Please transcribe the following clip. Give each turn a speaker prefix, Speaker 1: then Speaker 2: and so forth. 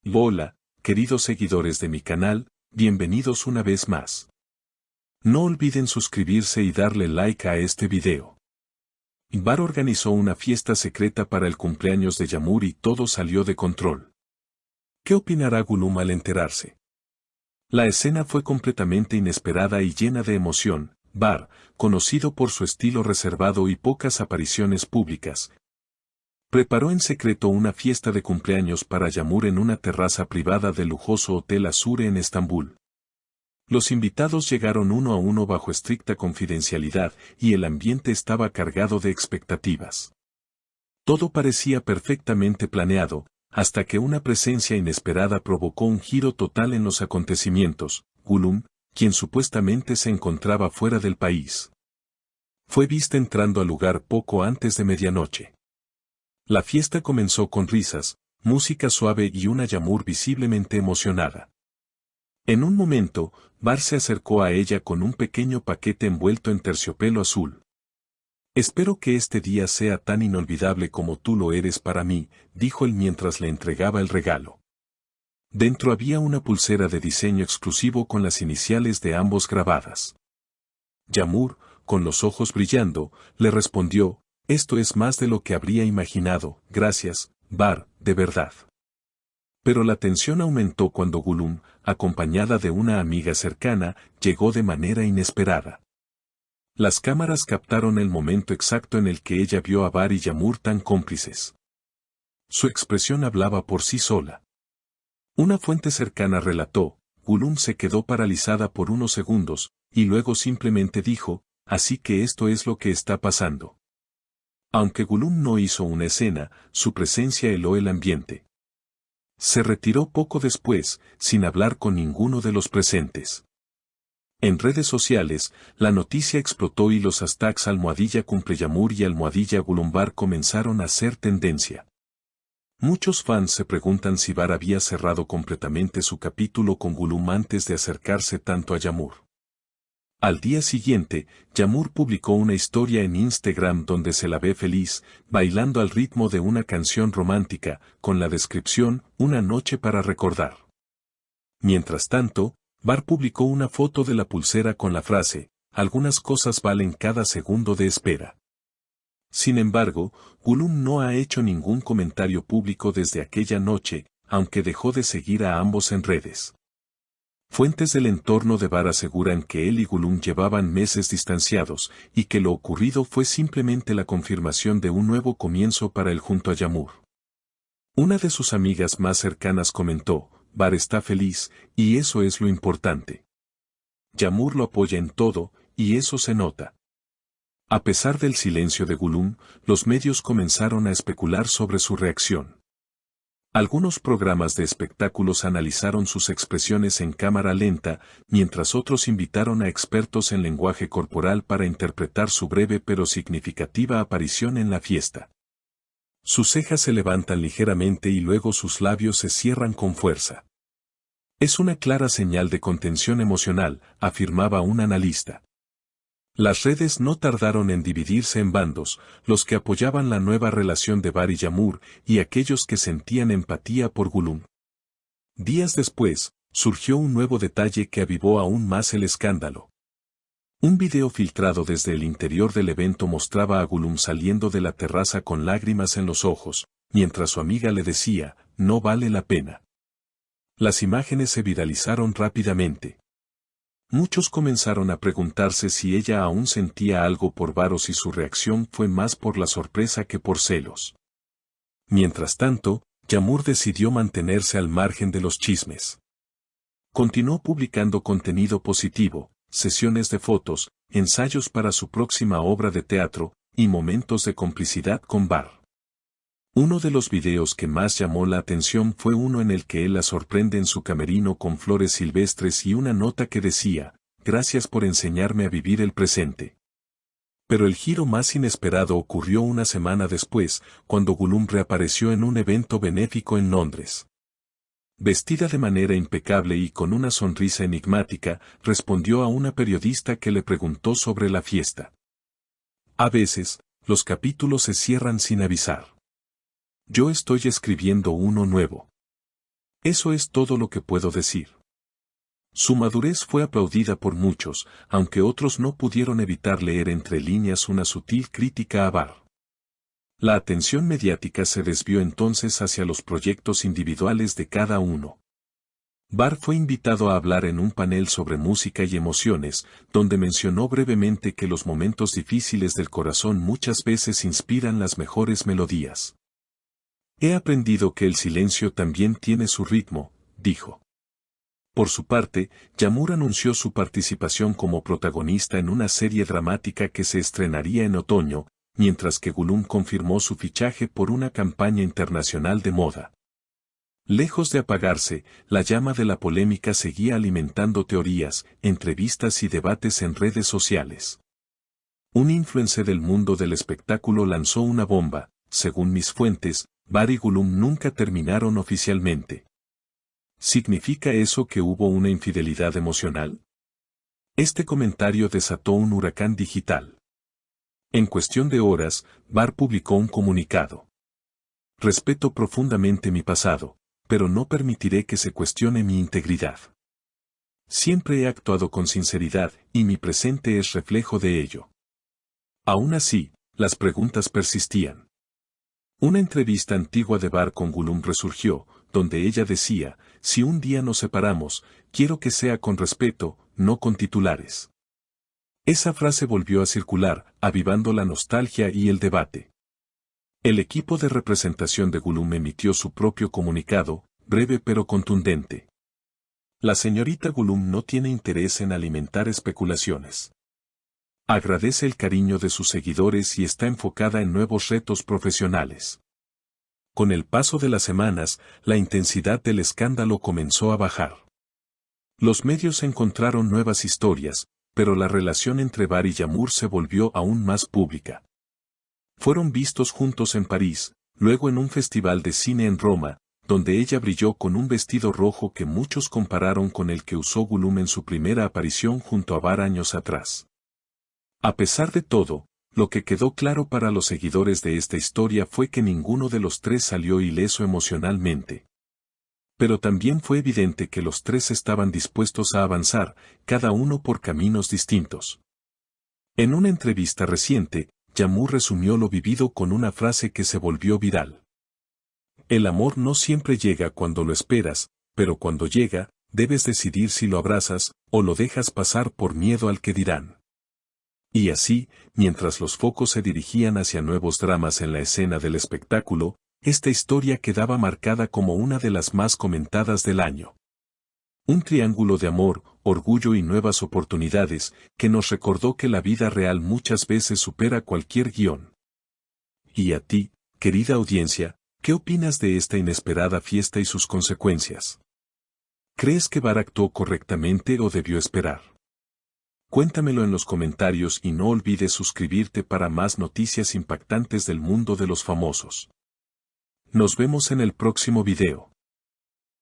Speaker 1: Hola, queridos seguidores de mi canal, bienvenidos una vez más. No olviden suscribirse y darle like a este video. Bar organizó una fiesta secreta para el cumpleaños de Yağmur y todo salió de control. ¿Qué opinará Gülüm al enterarse? La escena fue completamente inesperada y llena de emoción. Bar, conocido por su estilo reservado y pocas apariciones públicas, preparó en secreto una fiesta de cumpleaños para Yağmur en una terraza privada del lujoso Hotel Azure en Estambul. Los invitados llegaron uno a uno bajo estricta confidencialidad y el ambiente estaba cargado de expectativas. Todo parecía perfectamente planeado, hasta que una presencia inesperada provocó un giro total en los acontecimientos. Gülüm, quien supuestamente se encontraba fuera del país, fue vista entrando al lugar poco antes de medianoche. La fiesta comenzó con risas, música suave y una Yağmur visiblemente emocionada. En un momento, Bar se acercó a ella con un pequeño paquete envuelto en terciopelo azul. «Espero que este día sea tan inolvidable como tú lo eres para mí», dijo él mientras le entregaba el regalo. Dentro había una pulsera de diseño exclusivo con las iniciales de ambos grabadas. Yağmur, con los ojos brillando, le respondió: «Esto es más de lo que habría imaginado, gracias, Bar, de verdad». Pero la tensión aumentó cuando Gülüm, acompañada de una amiga cercana, llegó de manera inesperada. Las cámaras captaron el momento exacto en el que ella vio a Bar y Yağmur tan cómplices. Su expresión hablaba por sí sola. Una fuente cercana relató: Gülüm se quedó paralizada por unos segundos, y luego simplemente dijo: «Así que esto es lo que está pasando». Aunque Gülüm no hizo una escena, su presencia heló el ambiente. Se retiró poco después, sin hablar con ninguno de los presentes. En redes sociales, la noticia explotó y los hashtags #CumpleYağmur y #GülümBar comenzaron a ser tendencia. Muchos fans se preguntan si Bar había cerrado completamente su capítulo con Gülüm antes de acercarse tanto a Yağmur. Al día siguiente, Yağmur publicó una historia en Instagram donde se la ve feliz, bailando al ritmo de una canción romántica, con la descripción: «Una noche para recordar». Mientras tanto, Bar publicó una foto de la pulsera con la frase: «Algunas cosas valen cada segundo de espera». Sin embargo, Gülüm no ha hecho ningún comentario público desde aquella noche, aunque dejó de seguir a ambos en redes. Fuentes del entorno de Bar aseguran que él y Gülüm llevaban meses distanciados, y que lo ocurrido fue simplemente la confirmación de un nuevo comienzo para él junto a Yağmur. Una de sus amigas más cercanas comentó: «Bar está feliz, y eso es lo importante. Yağmur lo apoya en todo, y eso se nota». A pesar del silencio de Gülüm, los medios comenzaron a especular sobre su reacción. Algunos programas de espectáculos analizaron sus expresiones en cámara lenta, mientras otros invitaron a expertos en lenguaje corporal para interpretar su breve pero significativa aparición en la fiesta. Sus cejas se levantan ligeramente y luego sus labios se cierran con fuerza. «Es una clara señal de contención emocional», afirmaba un analista. Las redes no tardaron en dividirse en bandos, los que apoyaban la nueva relación de Bar y Yağmur, y aquellos que sentían empatía por Gülüm. Días después, surgió un nuevo detalle que avivó aún más el escándalo. Un video filtrado desde el interior del evento mostraba a Gülüm saliendo de la terraza con lágrimas en los ojos, mientras su amiga le decía: «No vale la pena». Las imágenes se viralizaron rápidamente. Muchos comenzaron a preguntarse si ella aún sentía algo por Bar o si su reacción fue más por la sorpresa que por celos. Mientras tanto, Yağmur decidió mantenerse al margen de los chismes. Continuó publicando contenido positivo, sesiones de fotos, ensayos para su próxima obra de teatro, y momentos de complicidad con Bar. Uno de los videos que más llamó la atención fue uno en el que él la sorprende en su camerino con flores silvestres y una nota que decía: «Gracias por enseñarme a vivir el presente». Pero el giro más inesperado ocurrió una semana después, cuando Gülüm reapareció en un evento benéfico en Londres. Vestida de manera impecable y con una sonrisa enigmática, respondió a una periodista que le preguntó sobre la fiesta. «A veces, los capítulos se cierran sin avisar. Yo estoy escribiendo uno nuevo. Eso es todo lo que puedo decir. Su madurez fue aplaudida por muchos, aunque otros no pudieron evitar leer entre líneas una sutil crítica a Barr. La atención mediática se desvió entonces hacia los proyectos individuales de cada uno. Barr fue invitado a hablar en un panel sobre música y emociones, donde mencionó brevemente que los momentos difíciles del corazón muchas veces inspiran las mejores melodías. He aprendido que el silencio también tiene su ritmo, dijo. Por su parte, Jamur anunció su participación como protagonista en una serie dramática que se estrenaría en otoño, mientras que Gollum confirmó su fichaje por una campaña internacional de moda. Lejos de apagarse, la llama de la polémica seguía alimentando teorías, entrevistas y debates en redes sociales. Un influencer del mundo del espectáculo lanzó una bomba: según mis fuentes, Barr y Gollum nunca terminaron oficialmente. ¿Significa eso que hubo una infidelidad emocional? Este comentario desató un huracán digital. En cuestión de horas, Barr publicó un comunicado. Respeto profundamente mi pasado, pero no permitiré que se cuestione mi integridad. Siempre he actuado con sinceridad, y mi presente es reflejo de ello. Aún así, las preguntas persistían. Una entrevista antigua de Barr con Gollum resurgió, donde ella decía: si un día nos separamos, quiero que sea con respeto, no con titulares. Esa frase volvió a circular, avivando la nostalgia y el debate. El equipo de representación de Gollum emitió su propio comunicado, breve pero contundente. La señorita Gollum no tiene interés en alimentar especulaciones. Agradece el cariño de sus seguidores y está enfocada en nuevos retos profesionales. Con el paso de las semanas, la intensidad del escándalo comenzó a bajar. Los medios encontraron nuevas historias, pero la relación entre Barr y Jamur se volvió aún más pública. Fueron vistos juntos en París, luego en un festival de cine en Roma, donde ella brilló con un vestido rojo que muchos compararon con el que usó Gollum en su primera aparición junto a Barr años atrás. A pesar de todo, lo que quedó claro para los seguidores de esta historia fue que ninguno de los tres salió ileso emocionalmente. Pero también fue evidente que los tres estaban dispuestos a avanzar, cada uno por caminos distintos. En una entrevista reciente, Jamur resumió lo vivido con una frase que se volvió viral. El amor no siempre llega cuando lo esperas, pero cuando llega, debes decidir si lo abrazas o lo dejas pasar por miedo al que dirán. Y así, mientras los focos se dirigían hacia nuevos dramas en la escena del espectáculo, esta historia quedaba marcada como una de las más comentadas del año. Un triángulo de amor, orgullo y nuevas oportunidades, que nos recordó que la vida real muchas veces supera cualquier guión. ¿Y a ti, querida audiencia, qué opinas de esta inesperada fiesta y sus consecuencias? ¿Crees que Barr actuó correctamente o debió esperar? Cuéntamelo en los comentarios y no olvides suscribirte para más noticias impactantes del mundo de los famosos. Nos vemos en el próximo video.